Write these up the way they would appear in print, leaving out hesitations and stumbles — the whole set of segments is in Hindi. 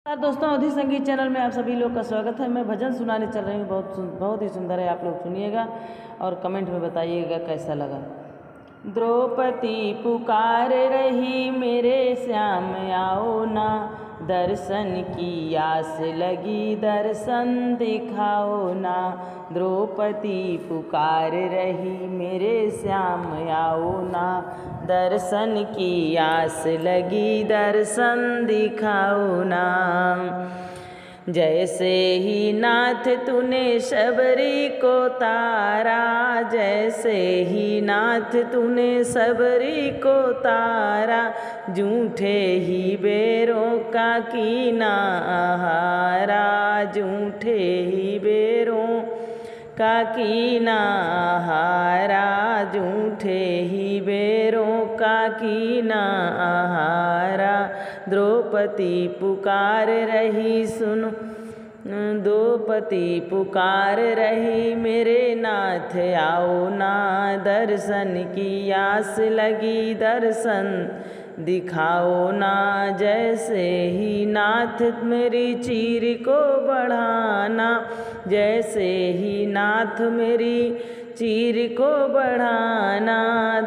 दोस्तों, अवधि संगीत चैनल में आप सभी लोग का स्वागत है। मैं भजन सुनाने चल रही हूँ, बहुत ही सुंदर है। आप लोग सुनिएगा और कमेंट में बताइएगा कैसा लगा। द्रौपदी पुकार रही मेरे श्याम आओ ना, दर्शन की आस लगी दर्शन दिखाओ ना। द्रौपदी पुकार रही मेरे श्याम आओ ना, दर्शन की आस लगी दर्शन दिखाओ ना। जैसे ही नाथ तूने शबरी को तारा, जैसे ही नाथ तूने शबरी को तारा, झूठे ही बेरों का कीना आहारा, झूठे ही बेरों का कीना आहारा, झूठे ही बेरों का कीना आहारा। द्रौपदी पुकार रही सुनो, द्रौपदी पुकार रही मेरे नाथ आओ ना, दर्शन की आस लगी दर्शन दिखाओ ना। जैसे ही नाथ मेरी चीर को बढ़ाना, जैसे ही नाथ मेरी चीर को बढ़ाना,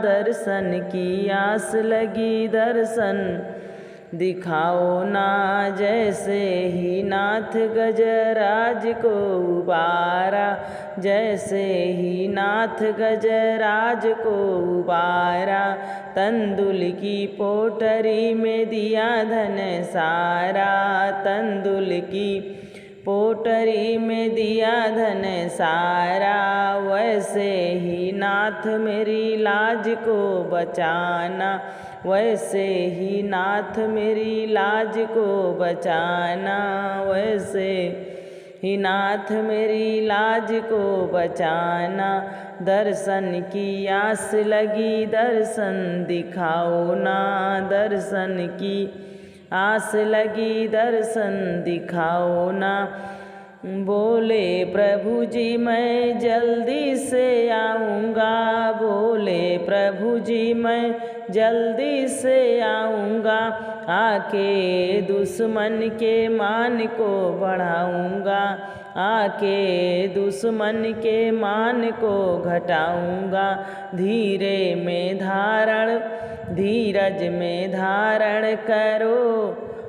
दर्शन की आस लगी दर्शन दिखाओ ना। जैसे ही नाथ गजराज को उबारा, जैसे ही नाथ गजराज को उबारा, तंदुल की पोटरी में दिया धन सारा, तंदुल की पोटरी में दिया धन सारा। वैसे ही नाथ मेरी लाज को बचाना, वैसे ही नाथ मेरी लाज को बचाना, वैसे ही नाथ मेरी लाज को बचाना। दर्शन की आस लगी दर्शन दिखाओ ना, दर्शन की आस लगी दर्शन दिखाओ ना। बोले प्रभु जी मैं जल्दी से आऊँगा, बोले प्रभु जी मैं जल्दी से आऊँगा, आके दुश्मन के मान को बढ़ाऊँगा, आके दुश्मन के मान को घटाऊँगा। धीरे में धारण धीरज में धारण करो,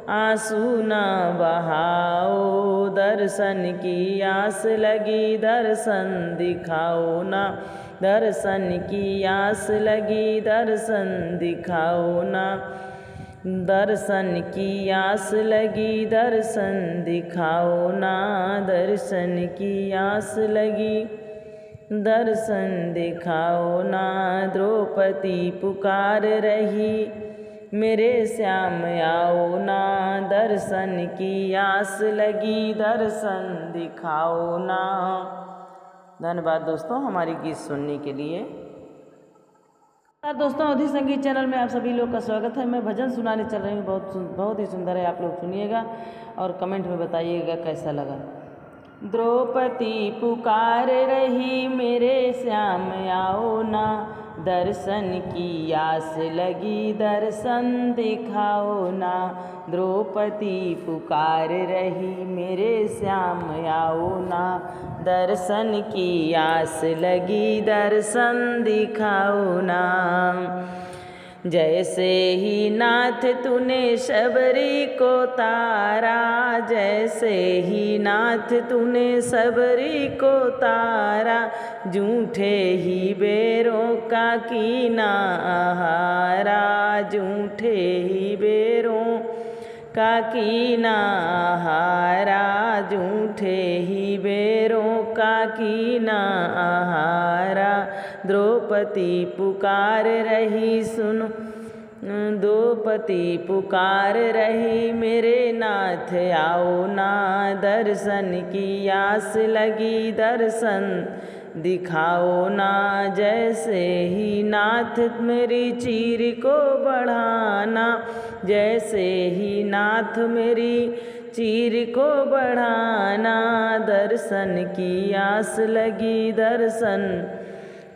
आंसू ना बहाओ, दर्शन की आस लगी दर्शन दिखाओ ना, दर्शन की आस लगी दर्शन दिखाओ ना, दर्शन की आस लगी दर्शन दिखाओ ना, दर्शन की आस लगी दर्शन दिखाओ ना। द्रौपदी पुकार रही मेरे श्याम आओ ना, दर्शन की आस लगी दर्शन दिखाओ ना। धन्यवाद दोस्तों हमारी गीत सुनने के लिए। दोस्तों, अवधि संगीत चैनल में आप सभी लोग का स्वागत है। मैं भजन सुनाने चल रही हूँ, बहुत ही सुंदर है। आप लोग सुनिएगा और कमेंट में बताइएगा कैसा लगा। द्रौपदी पुकार रही मेरे श्याम आओ ना, दर्शन की आस लगी दर्शन दिखाओ ना। द्रौपदी पुकार रही मेरे श्याम आओ ना, दर्शन की आस लगी दर्शन दिखाओ ना। जैसे ही नाथ तूने शबरी को तारा, जैसे ही नाथ तूने शबरी को तारा, झूठे ही बेरों का कीना आहारा, झूठे ही बेरों का कीना आहारा, झूठे ही बेरों का कीना आहारा। द्रौपदी पुकार रही सुनो, द्रौपदी पुकार रही मेरे नाथ आओ ना, दर्शन की आस लगी दर्शन दिखाओ ना। जैसे ही नाथ मेरी चीर को बढ़ाना, जैसे ही नाथ मेरी चीर को बढ़ाना, दर्शन की आस लगी दर्शन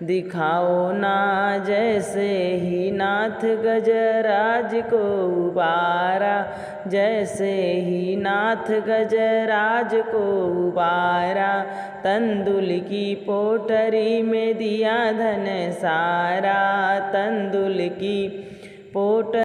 दिखाओ ना जैसे ही नाथ गजराज को उबारा, जैसे ही नाथ गजराज को उबारा। तंदुल की पोटरी में दिया धन सारा, तंदुल की पोटरी